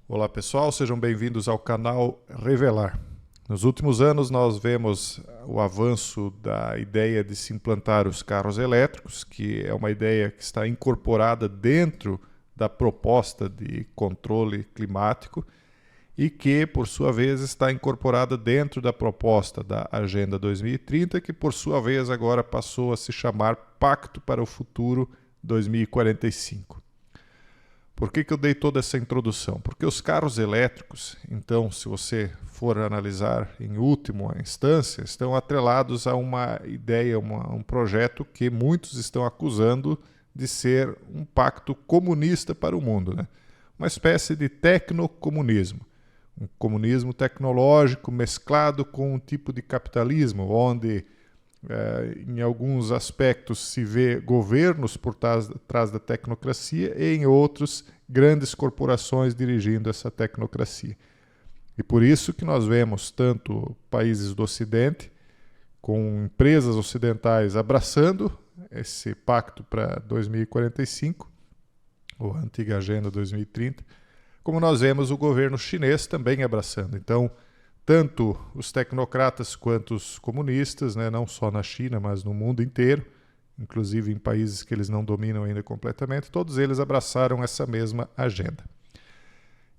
Olá pessoal, sejam bem-vindos ao canal Revelar. Nos últimos anos nós vemos o avanço da ideia de se implantar os carros elétricos, que é uma ideia que está incorporada dentro da proposta de controle climático e que, por sua vez, está incorporada dentro da proposta da Agenda 2030, que, por sua vez, agora passou a se chamar Pacto para o Futuro 2045. Por que eu dei toda essa introdução? Porque os carros elétricos, então, se você for analisar em última instância, estão atrelados a uma ideia, um projeto que muitos estão acusando de ser um pacto comunista para o mundo, né? Uma espécie de tecnocomunismo, um comunismo tecnológico mesclado com um tipo de capitalismo, onde em alguns aspectos se vê governos por trás da tecnocracia e em outros grandes corporações dirigindo essa tecnocracia. E por isso que nós vemos tanto países do Ocidente com empresas ocidentais abraçando esse pacto para 2045, ou a antiga Agenda 2030, como nós vemos o governo chinês também abraçando. Então, tanto os tecnocratas quanto os comunistas, né, não só na China, mas no mundo inteiro, inclusive em países que eles não dominam ainda completamente, todos eles abraçaram essa mesma agenda.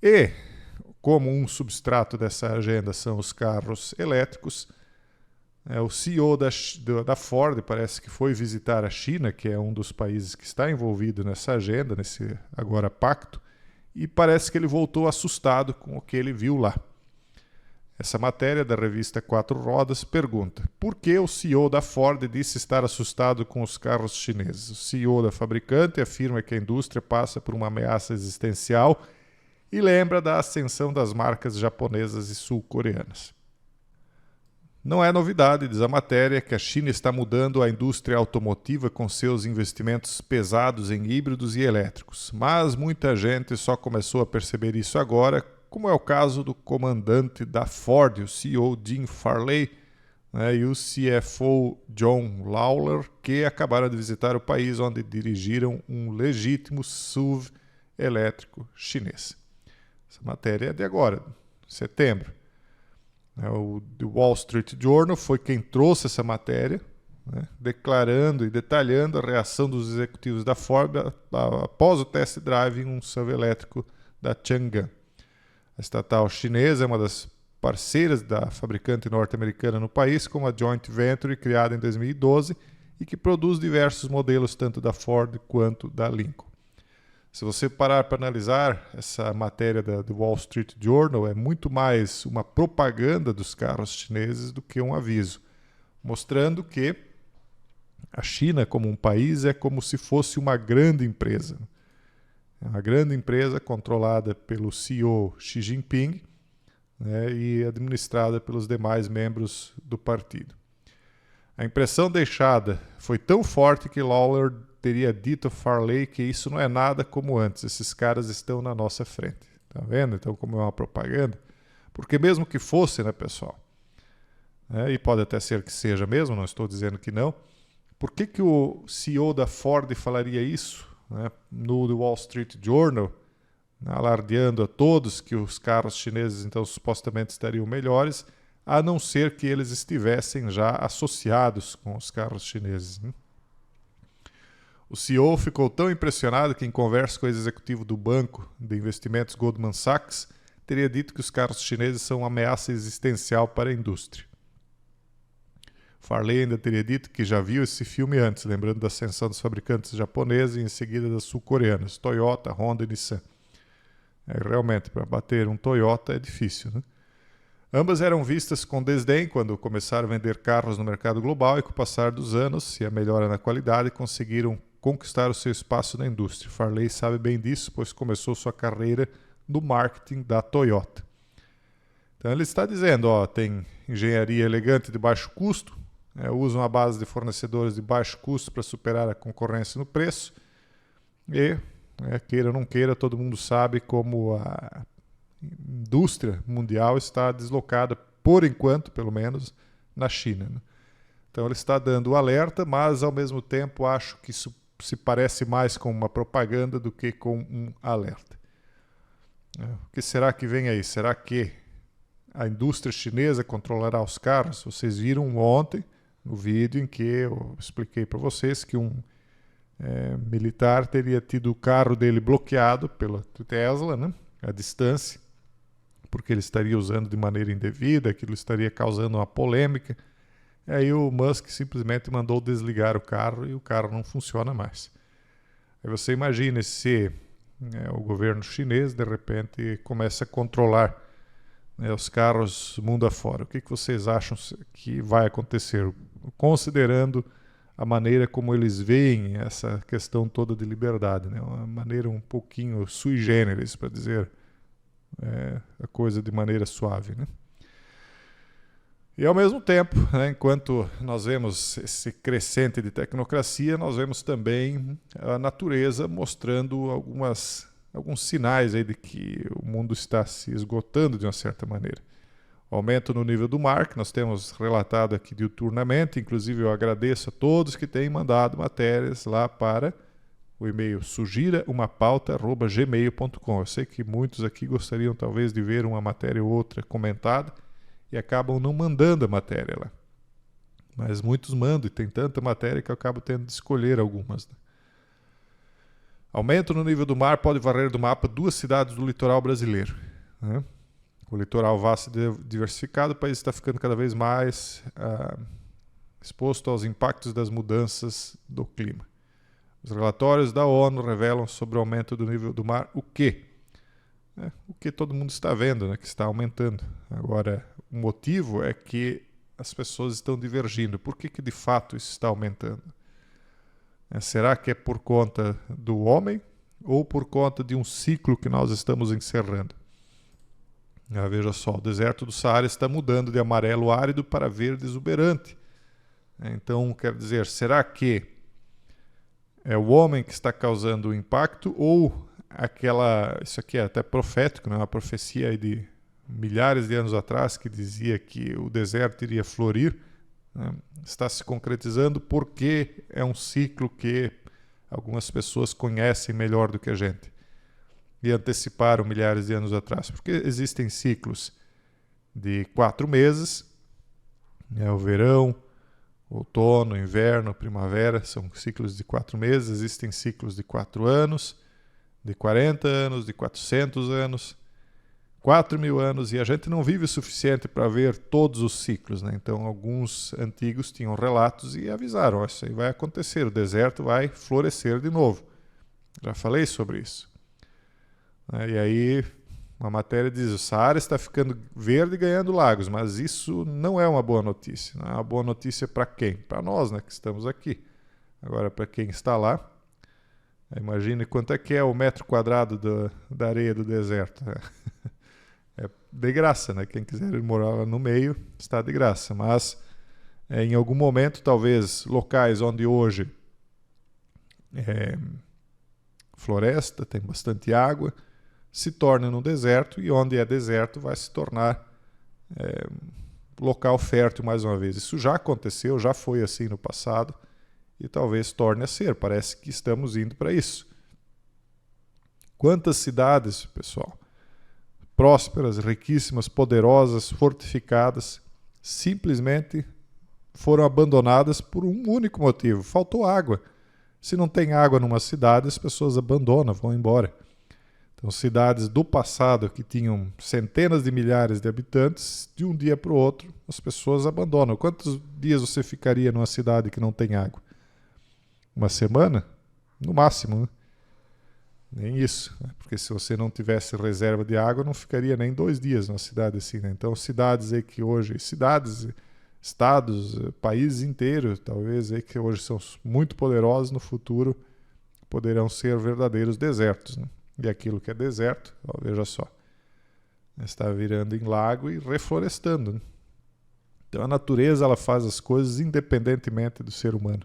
E, como um substrato dessa agenda são os carros elétricos, o CEO da Ford parece que foi visitar a China, que é um dos países que está envolvido nessa agenda, nesse agora pacto, e parece que ele voltou assustado com o que ele viu lá. Essa matéria da revista Quatro Rodas pergunta: por que o CEO da Ford disse estar assustado com os carros chineses? O CEO da fabricante afirma que a indústria passa por uma ameaça existencial e lembra da ascensão das marcas japonesas e sul-coreanas. Não é novidade, diz a matéria, que a China está mudando a indústria automotiva com seus investimentos pesados em híbridos e elétricos, mas muita gente só começou a perceber isso agora, como é o caso do comandante da Ford, o CEO Jim Farley, né, e o CFO John Lawler, que acabaram de visitar o país onde dirigiram um legítimo SUV elétrico chinês. Essa matéria é de agora, setembro. O The Wall Street Journal foi quem trouxe essa matéria, né, declarando e detalhando a reação dos executivos da Ford após o test drive em um SUV elétrico da Changan. A estatal chinesa é uma das parceiras da fabricante norte-americana no país, com uma joint venture criada em 2012 e que produz diversos modelos tanto da Ford quanto da Lincoln. Se você parar para analisar essa matéria do Wall Street Journal, é muito mais uma propaganda dos carros chineses do que um aviso, mostrando que a China como um país é como se fosse uma grande empresa. É uma grande empresa controlada pelo CEO Xi Jinping, né, e administrada pelos demais membros do partido. A impressão deixada foi tão forte que Lawler teria dito a Farley que isso não é nada como antes, esses caras estão na nossa frente. Tá vendo? Então, como é uma propaganda? Porque mesmo que fosse, né, pessoal? E pode até ser que seja mesmo, não estou dizendo que não. Por que o CEO da Ford falaria isso? No The Wall Street Journal, alardeando a todos que os carros chineses então supostamente estariam melhores, a não ser que eles estivessem já associados com os carros chineses. O CEO ficou tão impressionado que, em conversa com o executivo do banco de investimentos Goldman Sachs, teria dito que os carros chineses são uma ameaça existencial para a indústria. Farley ainda teria dito que já viu esse filme antes, lembrando da ascensão dos fabricantes japoneses e em seguida das sul-coreanas, Toyota, Honda e Nissan. Realmente, para bater um Toyota é difícil, né? Ambas eram vistas com desdém quando começaram a vender carros no mercado global e, com o passar dos anos e a melhora na qualidade, conseguiram conquistar o seu espaço na indústria. Farley sabe bem disso, pois começou sua carreira no marketing da Toyota. Então ele está dizendo, tem engenharia elegante de baixo custo, usam a base de fornecedores de baixo custo para superar a concorrência no preço e, queira ou não queira, todo mundo sabe como a indústria mundial está deslocada, por enquanto, pelo menos, na China, né? Então ele está dando o alerta, mas ao mesmo tempo acho que isso se parece mais com uma propaganda do que com um alerta. O que será que vem aí? Será que a indústria chinesa controlará os carros? Vocês viram ontem no vídeo em que eu expliquei para vocês que um militar teria tido o carro dele bloqueado pela Tesla, né, à distância, porque ele estaria usando de maneira indevida, aquilo estaria causando uma polêmica. E aí o Musk simplesmente mandou desligar o carro e o carro não funciona mais. Aí você imagina se o governo chinês de repente começa a controlar os carros mundo afora. O que vocês acham que vai acontecer? Considerando a maneira como eles veem essa questão toda de liberdade, né? Uma maneira um pouquinho sui generis, para dizer a coisa de maneira suave, né? E ao mesmo tempo, né, enquanto nós vemos esse crescente de tecnocracia, nós vemos também a natureza mostrando alguns sinais aí de que o mundo está se esgotando de uma certa maneira. Aumento no nível do mar, que nós temos relatado aqui diuturnamente, inclusive eu agradeço a todos que têm mandado matérias lá para o e-mail sugiraumapauta@gmail.com. Eu sei que muitos aqui gostariam talvez de ver uma matéria ou outra comentada e acabam não mandando a matéria lá. Mas muitos mandam e tem tanta matéria que eu acabo tendo de escolher algumas, né? Aumento no nível do mar pode varrer do mapa 2 cidades do litoral brasileiro, né? O litoral vasto e diversificado, o país está ficando cada vez mais exposto aos impactos das mudanças do clima. Os relatórios da ONU revelam sobre o aumento do nível do mar o quê? O que todo mundo está vendo, né, que está aumentando. Agora, o motivo é que as pessoas estão divergindo. Por que de fato isso está aumentando? Será que é por conta do homem ou por conta de um ciclo que nós estamos encerrando? Veja só, o deserto do Saara está mudando de amarelo árido para verde exuberante. Então, quer dizer, será que é o homem que está causando o impacto ou isso aqui é até profético, né? Uma profecia aí de milhares de anos atrás que dizia que o deserto iria florir, né? Está se concretizando porque é um ciclo que algumas pessoas conhecem melhor do que a gente e anteciparam milhares de anos atrás, porque existem ciclos de 4 meses, né? O verão, outono, inverno, primavera, são ciclos de 4 meses, existem ciclos de 4 anos, de 40 anos, de 400 anos, 4.000 anos, e a gente não vive o suficiente para ver todos os ciclos, né? Então alguns antigos tinham relatos e avisaram, isso aí vai acontecer, o deserto vai florescer de novo. Já falei sobre isso. E aí uma matéria diz, o Saara está ficando verde e ganhando lagos, mas isso não é uma boa notícia. Não é uma boa notícia para quem? Para nós, né, que estamos aqui. Agora, para quem está lá, imagine quanto é que é o metro quadrado da areia do deserto. É de graça, né? Quem quiser ir morar lá no meio está de graça, mas em algum momento, talvez locais onde hoje floresta, tem bastante água, se torna no deserto, e onde é deserto vai se tornar local fértil mais uma vez. Isso já aconteceu, já foi assim no passado e talvez torne a ser. Parece que estamos indo para isso. Quantas cidades, pessoal, prósperas, riquíssimas, poderosas, fortificadas, simplesmente foram abandonadas por um único motivo: faltou água. Se não tem água numa cidade, as pessoas abandonam, vão embora. Então, cidades do passado que tinham centenas de milhares de habitantes, de um dia para o outro, as pessoas abandonam. Quantos dias você ficaria numa cidade que não tem água? Uma semana? No máximo, né? Nem isso, né? Porque se você não tivesse reserva de água, não ficaria nem 2 dias numa cidade assim, né? Então, cidades aí que hoje, cidades, estados, países inteiros, talvez aí que hoje são muito poderosos, no futuro poderão ser verdadeiros desertos, né? E aquilo que é deserto, ó, veja só, está virando em lago e reflorestando, né? Então a natureza, ela faz as coisas independentemente do ser humano.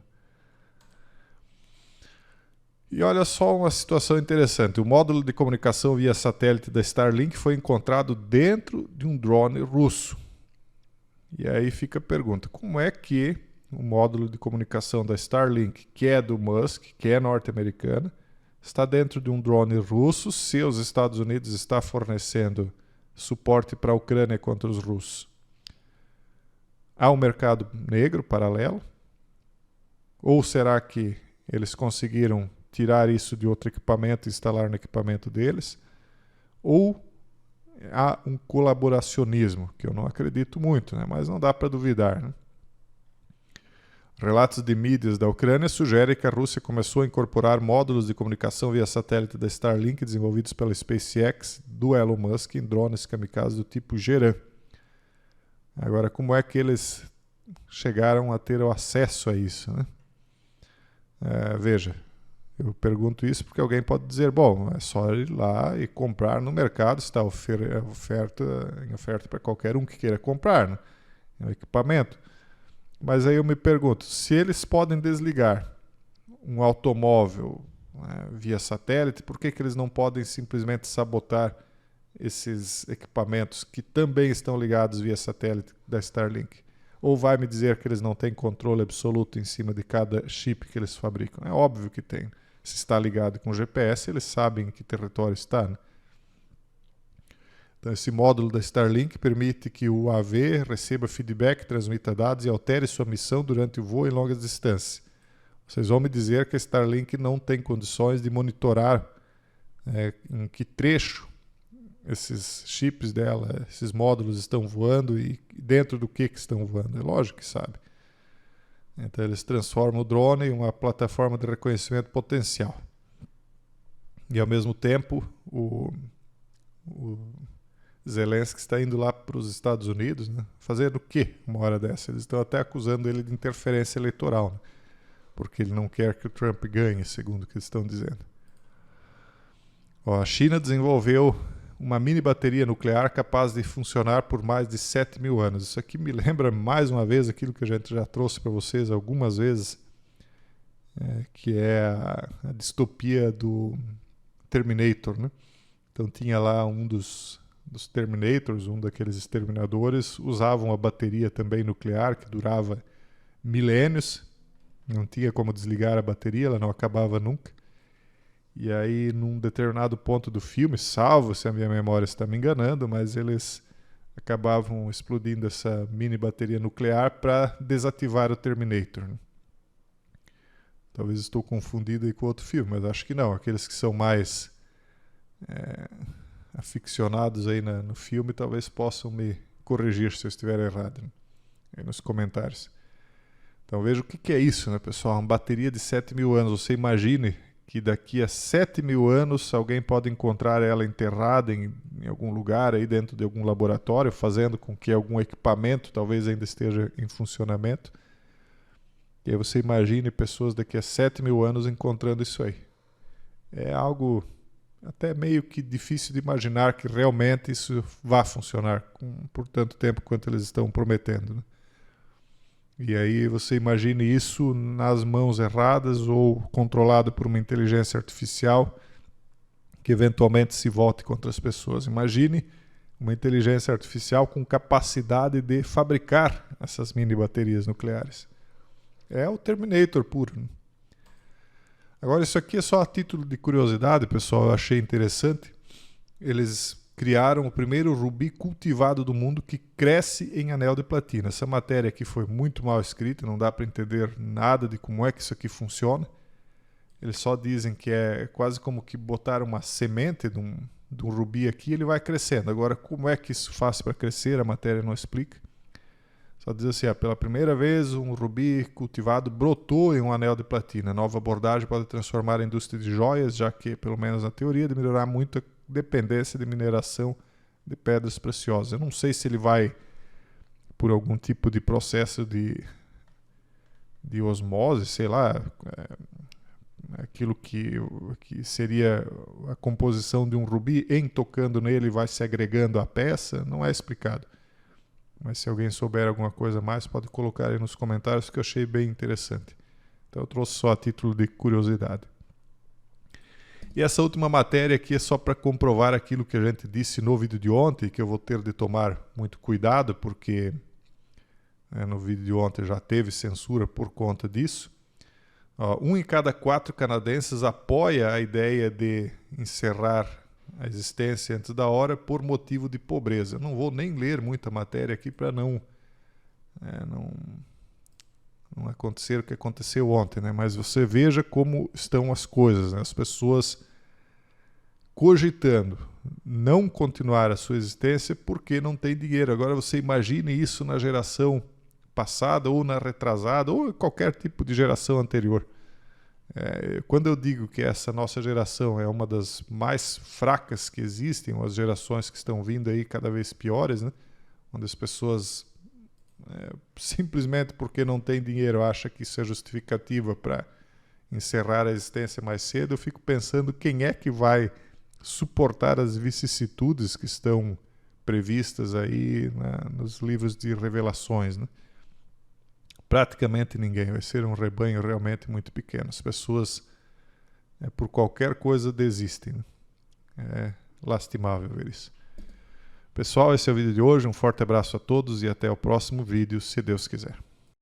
E olha só uma situação interessante: o módulo de comunicação via satélite da Starlink foi encontrado dentro de um drone russo. E aí fica a pergunta: como é que o módulo de comunicação da Starlink, que é do Musk, que é norte-americana, está dentro de um drone russo se os Estados Unidos está fornecendo suporte para a Ucrânia contra os russos? Há um mercado negro paralelo? Ou será que eles conseguiram tirar isso de outro equipamento e instalar no equipamento deles? Ou há um colaboracionismo, que eu não acredito muito, né? Mas não dá para duvidar, né? Relatos de mídias da Ucrânia sugerem que a Rússia começou a incorporar módulos de comunicação via satélite da Starlink desenvolvidos pela SpaceX do Elon Musk em drones kamikaze do tipo Geran. Agora, como é que eles chegaram a ter o acesso a isso, né? Veja, eu pergunto isso porque alguém pode dizer, bom, é só ir lá e comprar no mercado, está em oferta para qualquer um que queira comprar, né? É um equipamento. Mas aí eu me pergunto, se eles podem desligar um automóvel, né, via satélite, por que eles não podem simplesmente sabotar esses equipamentos que também estão ligados via satélite da Starlink? Ou vai me dizer que eles não têm controle absoluto em cima de cada chip que eles fabricam? É óbvio que tem. Se está ligado com GPS, eles sabem em que território está, né? Então, esse módulo da Starlink permite que o UAV receba feedback, transmita dados e altere sua missão durante o voo em longas distâncias. Vocês vão me dizer que a Starlink não tem condições de monitorar em que trecho esses chips dela, esses módulos estão voando e dentro do que estão voando. É lógico que sabe. Então eles transformam o drone em uma plataforma de reconhecimento potencial. E ao mesmo tempo, o Zelensky está indo lá para os Estados Unidos, né? Fazendo o quê uma hora dessa? Eles estão até acusando ele de interferência eleitoral, né? Porque ele não quer que o Trump ganhe, segundo o que eles estão dizendo. A China desenvolveu uma mini bateria nuclear capaz de funcionar por mais de 7.000 anos. Isso aqui me lembra mais uma vez aquilo que a gente já trouxe para vocês algumas vezes, que é a distopia do Terminator, né? Então tinha lá um dos Terminators, um daqueles exterminadores, usavam a bateria também nuclear, que durava milênios, não tinha como desligar a bateria, ela não acabava nunca. E aí, num determinado ponto do filme, salvo se a minha memória está me enganando, mas eles acabavam explodindo essa mini bateria nuclear para desativar o Terminator, né? Talvez estou confundido aí com outro filme, mas acho que não. Aqueles que são mais aficionados aí no filme talvez possam me corrigir se eu estiver errado, né? Aí nos comentários. Então veja o que é isso, né, pessoal? Uma bateria de 7.000 anos. Você imagine que daqui a 7.000 anos alguém pode encontrar ela enterrada em algum lugar aí dentro de algum laboratório, fazendo com que algum equipamento talvez ainda esteja em funcionamento. E aí você imagine pessoas daqui a 7.000 anos encontrando isso aí. É algo até meio que difícil de imaginar que realmente isso vá funcionar por tanto tempo quanto eles estão prometendo, né? E aí você imagine isso nas mãos erradas ou controlado por uma inteligência artificial que eventualmente se volte contra as pessoas. Imagine uma inteligência artificial com capacidade de fabricar essas mini baterias nucleares. É o Terminator puro, né? Agora, isso aqui é só a título de curiosidade, pessoal, eu achei interessante. Eles criaram o primeiro rubi cultivado do mundo que cresce em anel de platina. Essa matéria aqui foi muito mal escrita, não dá para entender nada de como é que isso aqui funciona. Eles só dizem que é quase como que botar uma semente de um rubi aqui e ele vai crescendo. Agora, como é que isso faz para crescer? A matéria não explica. Só diz assim, pela primeira vez um rubi cultivado brotou em um anel de platina. A nova abordagem pode transformar a indústria de joias, já que, pelo menos na teoria, de melhorar muito a dependência de mineração de pedras preciosas. Eu não sei se ele vai por algum tipo de processo de osmose, sei lá, aquilo que seria a composição de um rubi, em tocando nele vai se agregando à peça, não é explicado. Mas se alguém souber alguma coisa mais, pode colocar aí nos comentários, que eu achei bem interessante. Então eu trouxe só a título de curiosidade. E essa última matéria aqui é só para comprovar aquilo que a gente disse no vídeo de ontem, que eu vou ter de tomar muito cuidado, porque no vídeo de ontem já teve censura por conta disso. Ó, 1 em cada 4 canadenses apoia a ideia de encerrar a existência antes da hora por motivo de pobreza. Não vou nem ler muita matéria aqui para não acontecer o que aconteceu ontem, né? Mas você veja como estão as coisas, né? As pessoas cogitando não continuar a sua existência porque não tem dinheiro. Agora você imagine isso na geração passada ou na retrasada ou qualquer tipo de geração anterior. Quando eu digo que essa nossa geração é uma das mais fracas que existem, as gerações que estão vindo aí cada vez piores, né? Onde as pessoas simplesmente porque não tem dinheiro acha que isso é justificativa para encerrar a existência mais cedo, eu fico pensando quem é que vai suportar as vicissitudes que estão previstas aí, né, nos livros de Revelações, né? Praticamente ninguém. Vai ser um rebanho realmente muito pequeno. As pessoas, por qualquer coisa, desistem, né? É lastimável ver isso. Pessoal, esse é o vídeo de hoje. Um forte abraço a todos e até o próximo vídeo, se Deus quiser.